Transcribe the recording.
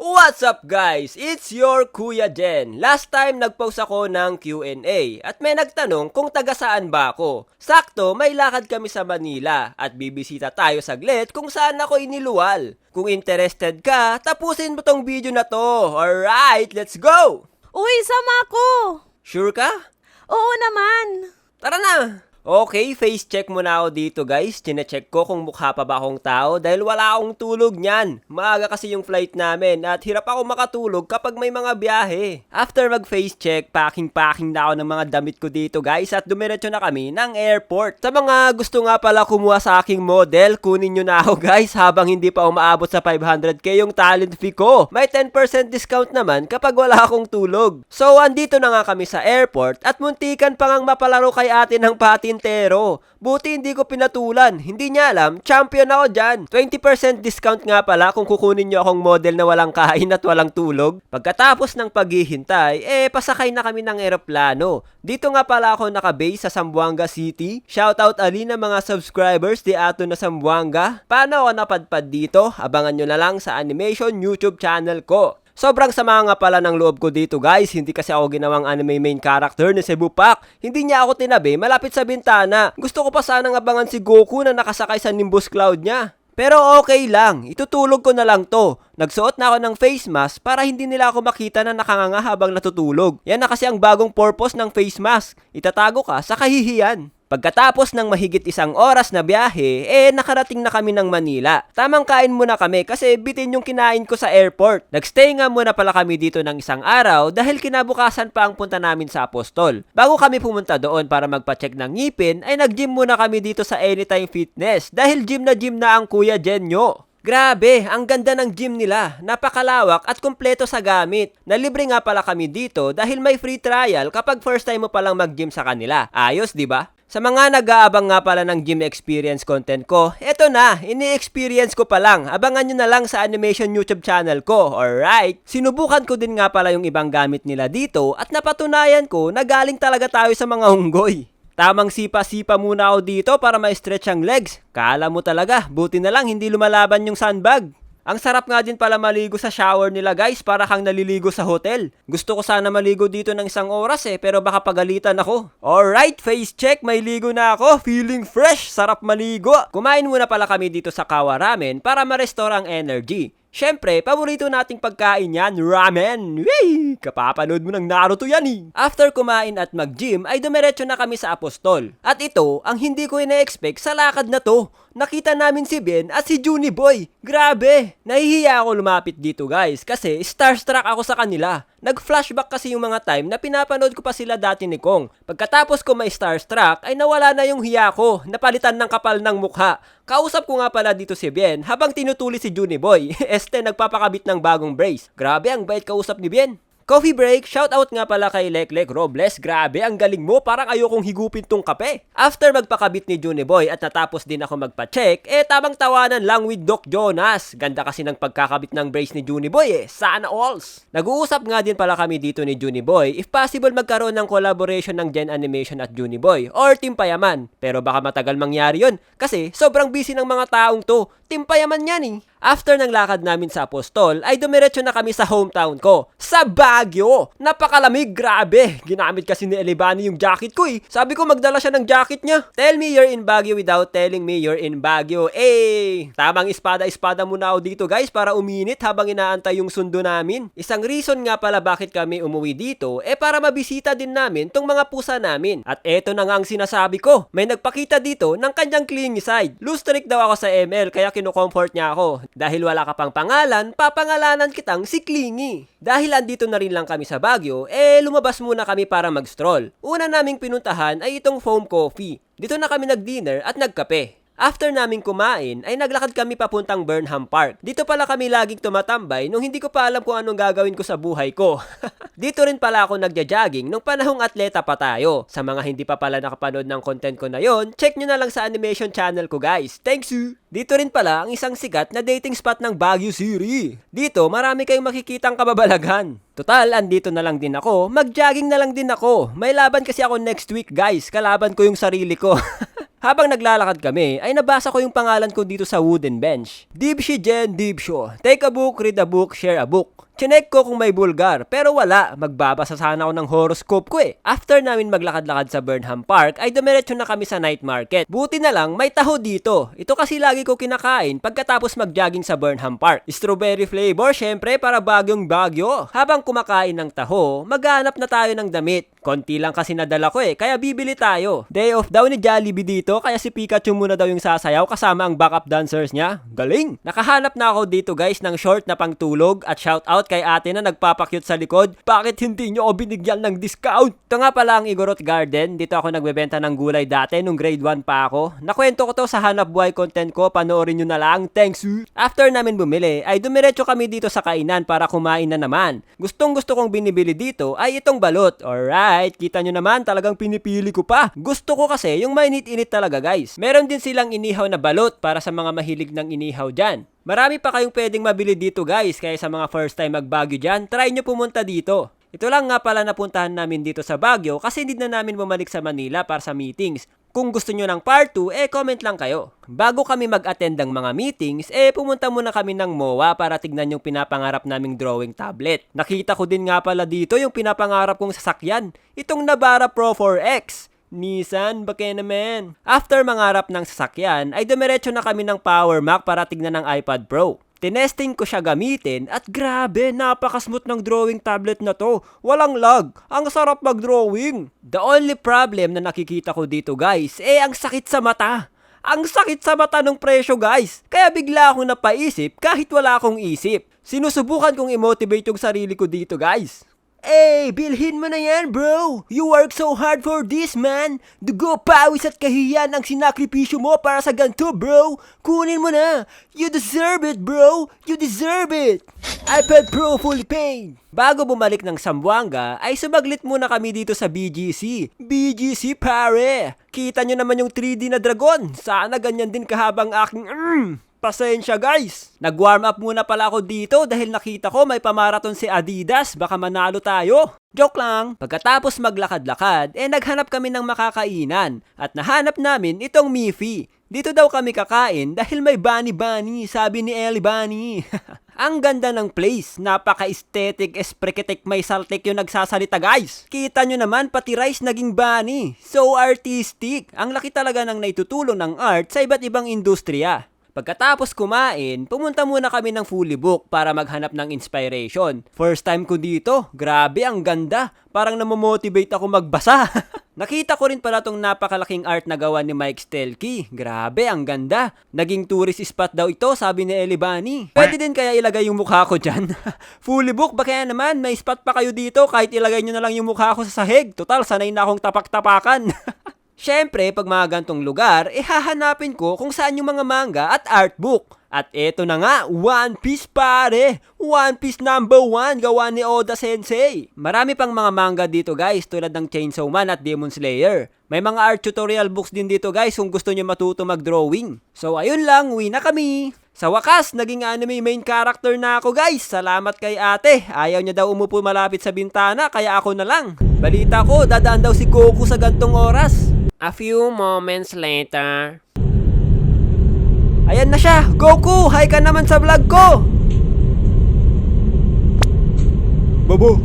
What's up guys? It's your Kuya Jen. Last time nagpost ako ng Q&A at may nagtanong kung taga saan ba ako. Sakto, may lakad kami sa Manila at bibisita tayo saglit kung saan ako iniluwal. Kung interested ka, tapusin mo tong video na to. Alright, let's go! Uy, sama ko! Sure ka? Oo naman! Tara na! Okay, face check muna ako dito guys. Chine-check ko kung mukha pa ba akong tao dahil wala akong tulog niyan. Maaga kasi yung flight namin at hirap ako makatulog kapag may mga biyahe. After mag-face check, packing na ako ng mga damit ko dito guys at dumiretso na kami ng airport. Sa mga gusto nga pala kumuha sa aking model, kunin nyo na ako guys habang hindi pa umaabot sa 500k yung talent fee ko. May 10% discount naman kapag wala akong tulog. So, andito na nga kami sa airport at muntikan pa ngang mapalaro kay ate ng patin. Buti hindi ko pinatulan. Hindi niya alam, champion ako dyan. 20% discount nga pala kung kukunin nyo akong model na walang kain at walang tulog. Pagkatapos ng paghihintay, pasakay na kami ng eroplano. Dito nga pala ako nakabase sa Zamboanga City. Shoutout ali ng mga subscribers di ato na Zamboanga. Paano ako napadpad dito? Abangan nyo na lang sa animation YouTube channel ko. Sobrang sama nga pala ng loob ko dito guys, hindi kasi ako ginawang anime main character ni Cebu Pak. Hindi niya ako tinabi malapit sa bintana. Gusto ko pa sanang abangan si Goku na nakasakay sa Nimbus Cloud niya. Pero okay lang, itutulog ko na lang to. Nagsuot na ako ng face mask para hindi nila ako makita na nakanganga habang natutulog. Yan na kasi ang bagong purpose ng face mask. Itatago ka sa kahihiyan. Pagkatapos ng mahigit isang oras na biyahe, nakarating na kami ng Manila. Tamang kain muna kami kasi bitin yung kinain ko sa airport. Nagstay nga muna pala kami dito ng isang araw dahil kinabukasan pa ang punta namin sa Apostol. Bago kami pumunta doon para magpa-check ng ngipin, ay nag-gym muna kami dito sa Anytime Fitness dahil gym na ang Kuya Jen nyo. Grabe, ang ganda ng gym nila. Napakalawak at kumpleto sa gamit. Nalibre nga pala kami dito dahil may free trial kapag first time mo palang mag-gym sa kanila. Ayos, di ba? Sa mga nag-aabang nga pala ng gym experience content ko, eto na, ini-experience ko pa lang. Abangan nyo na lang sa animation YouTube channel ko, alright? Sinubukan ko din nga pala yung ibang gamit nila dito at napatunayan ko na galing talaga tayo sa mga unggoy. Tamang sipa-sipa muna ako dito para ma-stretch ang legs. Kala mo talaga, buti na lang hindi lumalaban yung sandbag. Ang sarap nga din pala maligo sa shower nila guys, para kang naliligo sa hotel. Gusto ko sana maligo dito ng isang oras pero baka pagalitan ako. Alright, face check, may ligo na ako. Feeling fresh, sarap maligo. Kumain muna pala kami dito sa Kawa Ramen para ma-restore ang energy. Syempre, paborito nating pagkain yan, ramen. Wey! Kapapanood mo ng Naruto yan eh. After kumain at mag-gym, ay dumiretso na kami sa Apostol. At ito, ang hindi ko ina-expect sa lakad na to. Nakita namin si Ben at si Juni Boy. Grabe! Nahihiya ako lumapit dito guys kasi starstruck ako sa kanila. Nag-flashback kasi yung mga time na pinapanood ko pa sila dati ni Kong. Pagkatapos ko may starstruck ay nawala na yung hiya ko, napalitan ng kapal ng mukha. Kausap ko nga pala dito si Ben habang tinutuli si Juni Boy. Nagpapakabit ng bagong brace. Grabe, ang bait kausap ni Ben. Coffee break, shoutout nga pala kay Leklek Robles. Grabe, ang galing mo, parang ayokong higupin tong kape. After magpakabit ni Juni Boy at natapos din ako magpa-check, tamang tawanan lang with Doc Jonas. Ganda kasi ng pagkakabit ng brace ni Juni Boy sana alls. Nag-uusap nga din pala kami dito ni Juni Boy if possible magkaroon ng collaboration ng Gen Animation at Juni Boy or Team Payaman. Pero baka matagal mangyari yun kasi sobrang busy ng mga taong to. Team Payaman yan eh. After ng lakad namin sa Apostol, ay dumiretso na kami sa hometown ko, sa Baguio. Napakalamig, grabe. Ginamit kasi ni Elibani yung jacket ko eh. Sabi ko magdala siya ng jacket niya. Tell me you're in Baguio without telling me you're in Baguio. Tamang espada-espada muna ako dito guys para uminit habang inaantay yung sundo namin. Isang reason nga pala bakit kami umuwi dito, para mabisita din namin tong mga pusa namin. At eto na nga ang sinasabi ko. May nagpakita dito ng kanyang clingy side. Loose streak daw ako sa ML kaya kinukomfort niya ako. Dahil wala ka pang pangalan, papangalanan kitang si Clingy. Dahil andito na rin lang kami sa Baguio, lumabas muna kami para mag-stroll. Una naming pinuntahan ay itong Foam Coffee. Dito na kami nag-dinner at nagkape. After naming kumain, ay naglakad kami papuntang Burnham Park. Dito pala kami laging tumatambay nung hindi ko pa alam kung anong gagawin ko sa buhay ko. Dito rin pala ako nagja-jogging nung panahong atleta pa tayo. Sa mga hindi pa pala nakapanood ng content ko na yon, check nyo na lang sa animation channel ko guys. Thanks you! Dito rin pala ang isang sikat na dating spot ng Baguio City. Dito, marami kayong makikitang kababalaghan. Total, andito na lang din ako. Mag-jogging na lang din ako. May laban kasi ako next week guys. Kalaban ko yung sarili ko. Habang naglalakad kami, ay nabasa ko yung pangalan ko dito sa wooden bench. Dibshi Jen Dibsyo. Take a book, read a book, share a book. Chinek ko kung may Bulgar, pero wala. Magbabasa sana ako ng horoscope ko eh. After namin maglakad-lakad sa Burnham Park, ay dumiretso na kami sa night market. Buti na lang, may taho dito. Ito kasi lagi ko kinakain pagkatapos mag-jogging sa Burnham Park. Strawberry flavor, syempre para bagyong bagyo. Habang kumakain ng taho, maghanap na tayo ng damit. Konti lang kasi nadala ko eh, kaya bibili tayo. Day off daw ni Jollibee dito, kaya si Pikachu muna daw yung sasayaw kasama ang backup dancers niya. Galing! Nakahanap na ako dito guys ng short na pangtulog at shoutout kay ate na nagpapakyut sa likod. Bakit hindi nyo ako binigyan ng discount? Ito nga pala ang Igorot Garden. Dito ako nagbebenta ng gulay dati nung grade 1 pa ako. Nakwento ko to sa hanap buhay content ko, panoorin nyo na lang. Thanks! After namin bumili, ay dumiretso kami dito sa kainan para kumain na naman. Gustong gusto kong binibili dito ay itong balot. Alright, kita nyo naman talagang pinipili ko pa. Gusto ko kasi yung mainit-init talaga guys. Meron din silang inihaw na balot para sa mga mahilig ng inihaw dyan. Marami pa kayong pwedeng mabili dito guys, kaya sa mga first time mag-Baguio dyan, try nyo pumunta dito. Ito lang nga pala napuntahan namin dito sa Baguio kasi hindi na namin bumalik sa Manila para sa meetings. Kung gusto nyo ng part 2, comment lang kayo. Bago kami mag-attend ng mga meetings, pumunta muna kami ng MOA para tignan yung pinapangarap naming drawing tablet. Nakita ko din nga pala dito yung pinapangarap kong sasakyan, itong Navara Pro 4X. Nissan, baka naman. After mangarap ng sasakyan, ay dumiretso na kami ng Power Mac para tignan ng iPad Pro. Tinesting ko siya gamitin at grabe, napakasmooth ng drawing tablet na to. Walang lag, ang sarap mag-drawing. The only problem na nakikita ko dito guys, ang sakit sa mata. Ang sakit sa mata ng presyo guys. Kaya bigla akong napaisip kahit wala akong isip. Sinusubukan kong i-motivate yung sarili ko dito guys. Bilhin mo na yan, bro. You work so hard for this, man. Dugo, pawis at kahiyan ang sinakripisyo mo para sa ganito, bro. Kunin mo na. You deserve it, bro. You deserve it. iPad Pro fully paid. Bago bumalik ng Zamboanga, ay sumaglit muna kami dito sa BGC. BGC, pare. Kita nyo naman yung 3D na dragon. Sana ganyan din kahabang aking pasensya guys. Nag-warm up muna pala ako dito dahil nakita ko may pamaraton si Adidas, baka manalo tayo. Joke lang. Pagkatapos maglakad-lakad, naghanap kami ng makakainan at nahanap namin itong Miffy. Dito daw kami kakain dahil may bani-bani, sabi ni Ellie Bunny. Ang ganda ng place, napaka-aesthetic, espreketek, may saltik yung nagsasalita guys. Kita nyo naman pati rice naging bunny. So artistic. Ang laki talaga ng naitutulong ng art sa iba't ibang industriya. Pagkatapos kumain, pumunta muna kami ng Fully Book para maghanap ng inspiration. First time ko dito, grabe ang ganda. Parang namomotivate ako magbasa. Nakita ko rin pala tong napakalaking art na gawa ni Mike Stelkey. Grabe, ang ganda. Naging tourist spot daw ito, sabi ni Ellie Bunny. Pwede din kaya ilagay yung mukha ko dyan? Fully Book, ba kaya naman? May spot pa kayo dito kahit ilagay nyo na lang yung mukha ko sa sahig. Total, sanay na akong tapak-tapakan. Siyempre, pag mga gantong lugar, hahanapin ko kung saan yung mga manga at art book. At eto na nga, One Piece pare! One Piece number 1, gawa ni Oda Sensei. Marami pang mga manga dito guys, tulad ng Chainsaw Man at Demon Slayer. May mga art tutorial books din dito guys kung gusto nyo matuto mag-drawing. So ayun lang, uwi na kami. Sa wakas, naging anime main character na ako guys. Salamat kay ate. Ayaw niya daw umupo malapit sa bintana, kaya ako na lang. Balita ko, dadaan daw si Goku sa gantong oras. A few moments later. Ayan na siya! Goku! Hi ka naman sa vlog ko! Babo,